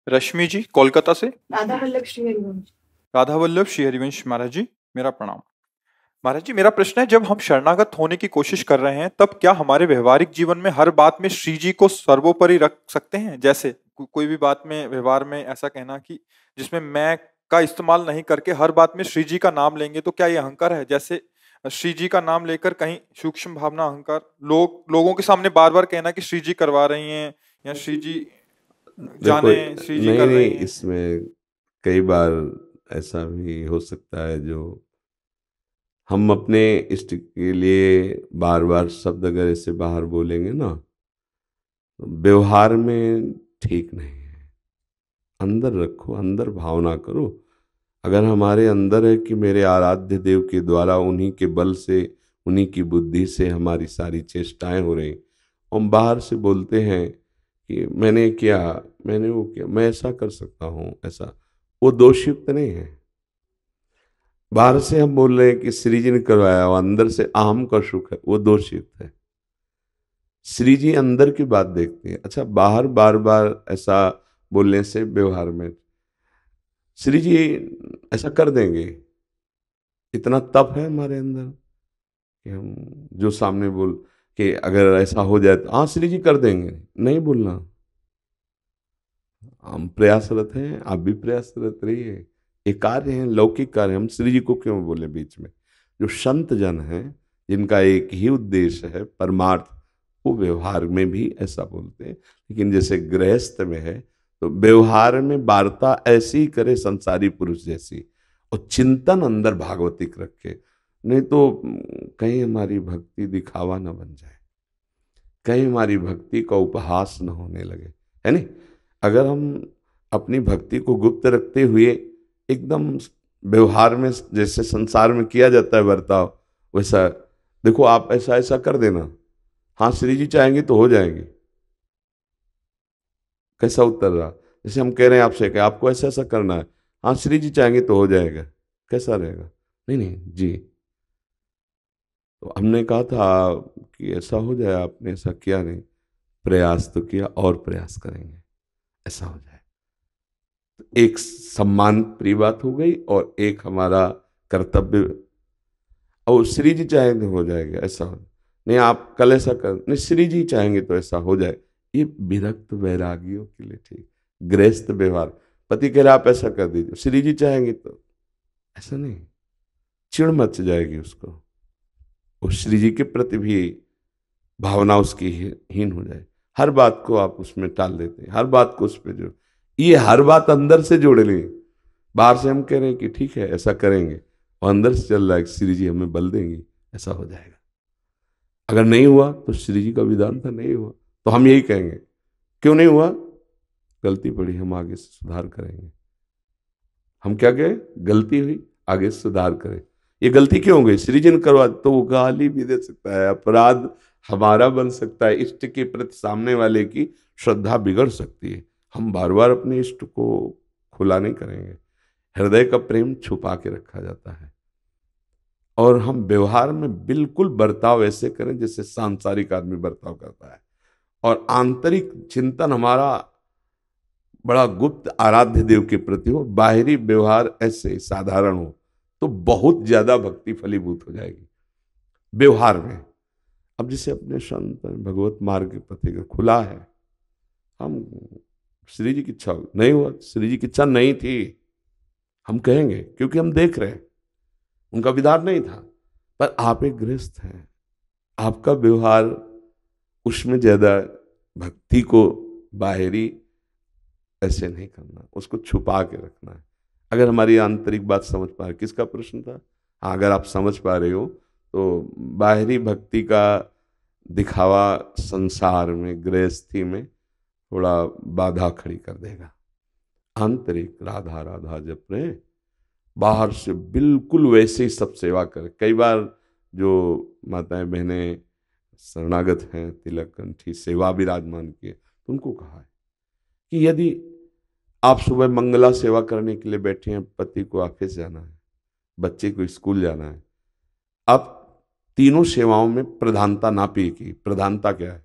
रश्मि जी कोलकाता से। राधा वल्लभ श्री हरिवंश। राधा वल्लभ श्री हरिवंश महाराज जी, मेरा प्रणाम। महाराज जी, मेरा प्रश्न है, जब हम शरणागत होने की कोशिश कर रहे हैं तब क्या हमारे व्यवहारिक जीवन में हर बात में श्री जी को सर्वोपरि रख सकते हैं? जैसे कोई भी बात में, व्यवहार में ऐसा कहना कि जिसमें मैं का इस्तेमाल नहीं करके हर बात में श्री जी का नाम लेंगे, तो क्या ये अहंकार है? जैसे श्री जी का नाम लेकर कहीं सूक्ष्म भावना, अहंकार, लोगों के सामने बार बार कहना कि श्री जी करवा रही हैं, या श्री जी देखो, जाने श्री जी नहीं कर नहीं, रही हैं। इसमें कई बार ऐसा भी हो सकता है जो हम अपने इष्ट के लिए बार बार शब्द अगर ऐसे बाहर बोलेंगे ना, तो व्यवहार में ठीक नहीं है। अंदर रखो, अंदर भावना करो। अगर हमारे अंदर है कि मेरे आराध्य देव के द्वारा, उन्हीं के बल से, उन्हीं की बुद्धि से हमारी सारी चेष्टाएं हो रही, हम बाहर से बोलते हैं कि मैंने किया, मैंने वो किया, मैं ऐसा कर सकता हूँ, ऐसा, वो दोषयुक्त नहीं है। बाहर से हम बोल रहे हैं कि श्री जी ने करवाया, और अंदर से अहम का सुख है, वो दोषयुक्त है। श्री जी अंदर की बात देखते हैं। अच्छा, बाहर बार बार ऐसा बोलने से व्यवहार में श्री जी ऐसा कर देंगे, इतना तप है हमारे अंदर कि हम जो सामने बोल कि अगर ऐसा हो जाए तो हाँ श्री जी कर देंगे, नहीं बोलना। हम प्रयासरत हैं, आप भी प्रयासरत रहिए। ये कार्य है, लौकिक कार्य, हम श्री जी को क्यों बोले बीच में? जो संत जन हैं, जिनका एक ही उद्देश्य है परमार्थ, वो व्यवहार में भी ऐसा बोलते हैं। लेकिन जैसे गृहस्थ में है, तो व्यवहार में वार्ता ऐसी ही करे संसारी पुरुष जैसी, और चिंतन अंदर भागवतिक रखे। नहीं तो कहीं हमारी भक्ति दिखावा न बन जाए, कहीं हमारी भक्ति का उपहास न होने लगे, है नहीं? अगर हम अपनी भक्ति को गुप्त रखते हुए एकदम व्यवहार में जैसे संसार में किया जाता है बर्ताव, वैसा देखो आप ऐसा ऐसा कर देना, हाँ श्री जी चाहेंगे तो हो जाएंगे। कैसा उत्तर रहा? जैसे हम कह रहे हैं आपसे कि आपको ऐसा ऐसा करना है, हाँ श्री जी चाहेंगे तो हो जाएगा, कैसा रहेगा? नहीं नहीं जी। तो हमने कहा था कि ऐसा हो जाए, आपने ऐसा किया नहीं, प्रयास तो किया, और प्रयास करेंगे ऐसा हो जाए। तो एक सम्मान प्रिय बात हो गई, और एक हमारा कर्तव्य, और श्री जी चाहेंगे तो हो जाएगा, ऐसा हो नहीं, आप कल ऐसा कर नहीं, श्री जी चाहेंगे तो ऐसा हो जाए। ये विरक्त वैरागियों के लिए ठीक। गृहस्थ व्यवहार, पति कह रहा आप ऐसा कर दीजिए, श्री जी चाहेंगे तो, ऐसा नहीं, चिड़ मच जाएगी उसको, उस श्री जी के प्रति भी भावना उसकी हीन हो जाए। हर बात को आप उसमें टाल देते हैं, हर बात को उस पर जोड़, ये हर बात अंदर से जोड़ लें। बाहर से हम कह रहे हैं कि ठीक है ऐसा करेंगे, और अंदर से चल रहा है श्री जी हमें बल देंगी, ऐसा हो जाएगा। अगर नहीं हुआ तो श्री जी का विधान था, नहीं हुआ तो हम यही कहेंगे क्यों नहीं हुआ, गलती पड़ी, हम आगे से सुधार करेंगे। हम क्या कहें? गलती हुई, आगे से सुधार करें। ये गलती क्यों हो गई? श्री जी ने करवा, तो वो गाली भी दे सकता है, अपराध हमारा बन सकता है, इष्ट के प्रति सामने वाले की श्रद्धा बिगड़ सकती है। हम बार बार अपने इष्ट को खुला नहीं करेंगे, हृदय का प्रेम छुपा के रखा जाता है। और हम व्यवहार में बिल्कुल बर्ताव ऐसे करें जैसे सांसारिक आदमी बर्ताव करता है, और आंतरिक चिंतन हमारा बड़ा गुप्त आराध्य देव के प्रति हो, बाहरी व्यवहार ऐसे साधारण हो, तो बहुत ज्यादा भक्ति फलीभूत हो जाएगी व्यवहार में। अब जैसे अपने संत भगवत मार्ग के प्रति खुला है, हम श्री जी की इच्छा नहीं हुआ, श्री जी की इच्छा नहीं थी, हम कहेंगे क्योंकि हम देख रहे हैं उनका विधान नहीं था। पर आप एक गृहस्थ हैं, आपका व्यवहार उसमें ज्यादा भक्ति को बाहरी ऐसे नहीं करना, उसको छुपा के रखना है। अगर हमारी आंतरिक बात समझ पा रहे, किसका प्रश्न था? हाँ, अगर आप समझ पा रहे हो तो बाहरी भक्ति का दिखावा संसार में, गृहस्थी में थोड़ा बाधा खड़ी कर देगा। आंतरिक राधा राधा जप रहे, बाहर से बिल्कुल वैसे ही सब सेवा करें। कई बार जो माताएं बहनें शरणागत हैं, तिलक कंठी सेवा विराजमान किए, तो उनको कहा है कि यदि आप सुबह मंगला सेवा करने के लिए बैठे हैं, पति को ऑफिस जाना है, बच्चे को स्कूल जाना है, आप तीनों सेवाओं में प्रधानता ना पे की। प्रधानता क्या है?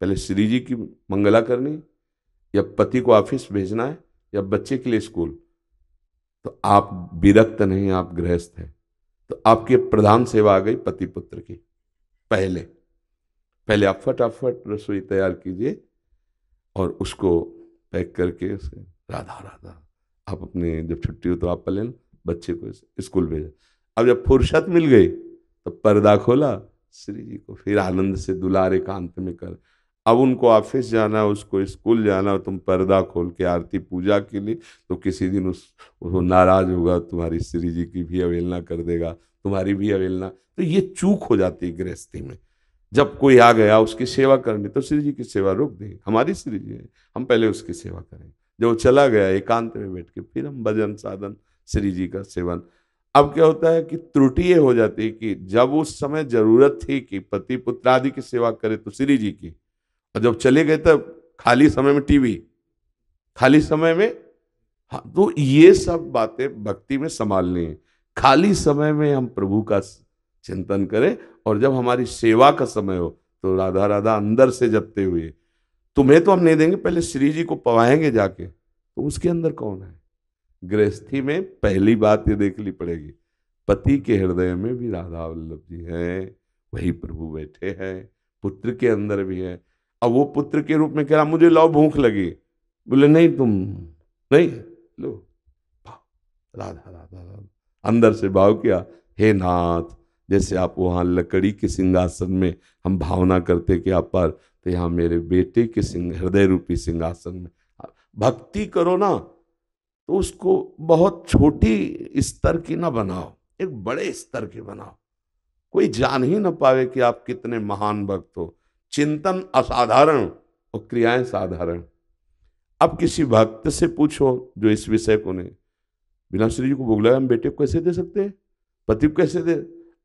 पहले श्री जी की मंगला करनी, या पति को ऑफिस भेजना है या बच्चे के लिए स्कूल, तो आप विरक्त नहीं, आप गृहस्थ हैं, तो आपकी प्रधान सेवा आ गई पति पुत्र की। पहले पहले आप फटाफट रसोई तैयार कीजिए और उसको पैक करके उसे राधा राधा, आप अपने जब छुट्टी हो तो आप पहले बच्चे को स्कूल भेजा। अब जब फुर्सत मिल गई तो पर्दा खोला, श्री जी को फिर आनंद से दुलार एकांत में कर। अब उनको ऑफिस जाना, उसको स्कूल जाना, तुम पर्दा खोल के आरती पूजा के लिए, तो किसी दिन वो नाराज होगा, तुम्हारी श्री जी की भी अवहेलना कर देगा, तुम्हारी भी अवहेलना। तो ये चूक हो जाती है गृहस्थी में। जब कोई आ गया उसकी सेवा करनी, तो श्री जी की सेवा रोक दें, हमारी श्री जी है, हम पहले उसकी सेवा करें। जब वो चला गया एकांत में बैठ के, फिर हम भजन साधन श्री जी का सेवन। अब क्या होता है कि त्रुटि ये हो जाती है कि जब उस समय जरूरत थी कि पति पुत्र आदि की सेवा करे तो श्री जी की, और जब चले गए तब खाली समय में टीवी, खाली समय में, हाँ, तो ये सब बातें भक्ति में संभालनी है। खाली समय में हम प्रभु का चिंतन करें, और जब हमारी सेवा का समय हो तो राधा राधा अंदर से जपते हुए, तुम्हें तो हम नहीं देंगे, पहले श्री जी को पवाएंगे जाके, तो उसके अंदर कौन है। गृहस्थी में पहली बात ये देखनी पड़ेगी, पति के हृदय में भी राधा वल्लभ जी हैं, वही प्रभु बैठे हैं, पुत्र के अंदर भी है। अब वो पुत्र के रूप में कह रहा मुझे लो भूख लगी, बोले नहीं तुम नहीं लो, राधा राधा राधा, अंदर से भाव किया, हे नाथ, जैसे आप वहाँ लकड़ी के सिंहासन में हम भावना करते कि आप पर, तो यहाँ मेरे बेटे के हृदय रूपी सिंहासन में भक्ति करो ना, तो उसको बहुत छोटी स्तर की ना बनाओ, एक बड़े स्तर की बनाओ, कोई जान ही ना पावे कि आप कितने महान भक्त हो। चिंतन असाधारण और क्रियाएं साधारण। अब किसी भक्त से पूछो जो इस विषय को नहीं, बिना श्री जी को भोग लगाए हम बेटे को कैसे दे सकते हैं, पति को कैसे दे।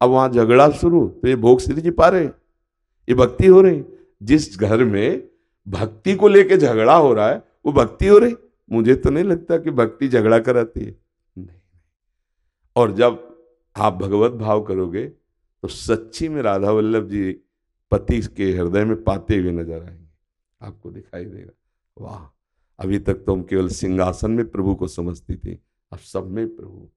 अब वहां झगड़ा शुरू, तो ये भोग श्री जी पा रहे, ये भक्ति हो रही। जिस घर में भक्ति को लेके झगड़ा हो रहा है वो भक्ति हो रही। मुझे तो नहीं लगता कि भक्ति झगड़ा कराती है, नहीं। और जब आप भगवत भाव करोगे तो सच्ची में राधा वल्लभ जी पति के हृदय में पाते हुए नजर आएंगे, आपको दिखाई देगा। वाह, अभी तक तो हम केवल सिंहासन में प्रभु को समझती थी, अब सब में प्रभु।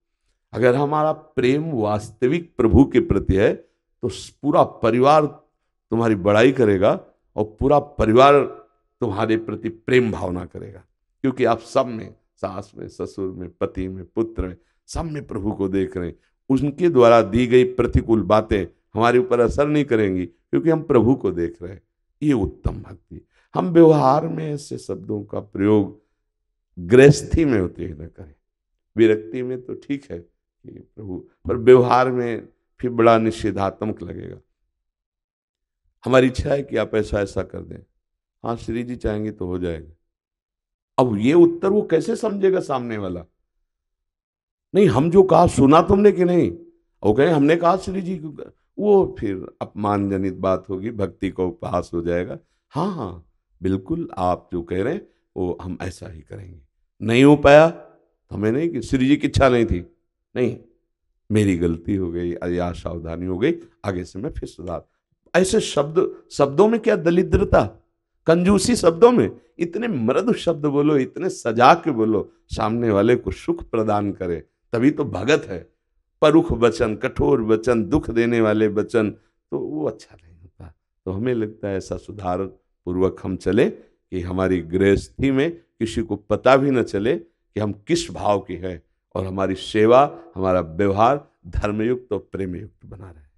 अगर हमारा प्रेम वास्तविक प्रभु के प्रति है तो पूरा परिवार तुम्हारी बड़ाई करेगा और पूरा परिवार तुम्हारे प्रति प्रेम भावना करेगा, क्योंकि आप सब में, सास में, ससुर में, पति में, पुत्र में, सब में प्रभु को देख रहे हैं। उनके द्वारा दी गई प्रतिकूल बातें हमारे ऊपर असर नहीं करेंगी, क्योंकि हम प्रभु को देख रहे हैं। ये उत्तम भक्ति। हम व्यवहार में ऐसे शब्दों का प्रयोग गृहस्थी में होते ही न करें। विरक्ति में तो ठीक है कि प्रभु, पर व्यवहार में फिर बड़ा निषेधात्मक लगेगा। हमारी इच्छा है कि आप ऐसा ऐसा कर दें, हाँ श्री जी चाहेंगे तो हो जाएगा। अब ये उत्तर वो कैसे समझेगा सामने वाला, नहीं हम जो कहा सुना तुमने कि नहीं, वो कहे हमने कहा श्री जी को, वो फिर अपमानजनित बात होगी, भक्ति का उपहास हो जाएगा। हाँ हाँ बिल्कुल आप जो कह रहे हैं वो हम ऐसा ही करेंगे। नहीं हो पाया तो हमें नहीं कि श्री जी की इच्छा नहीं थी, नहीं मेरी गलती हो गई या सावधानी हो गई, आगे से मैं फिर सुधार। ऐसे शब्दों में क्या दलिद्रता, कंजूसी शब्दों में, इतने मृदु शब्द बोलो, इतने सजा के बोलो, सामने वाले को सुख प्रदान करे, तभी तो भगत है। परुख वचन, कठोर वचन, दुख देने वाले वचन, तो वो अच्छा नहीं होता। तो हमें लगता है ऐसा सुधार पूर्वक हम चले कि हमारी गृहस्थी में किसी को पता भी न चले कि हम किस भाव की है, और हमारी सेवा, हमारा व्यवहार धर्मयुक्त और प्रेमयुक्त बना रहे।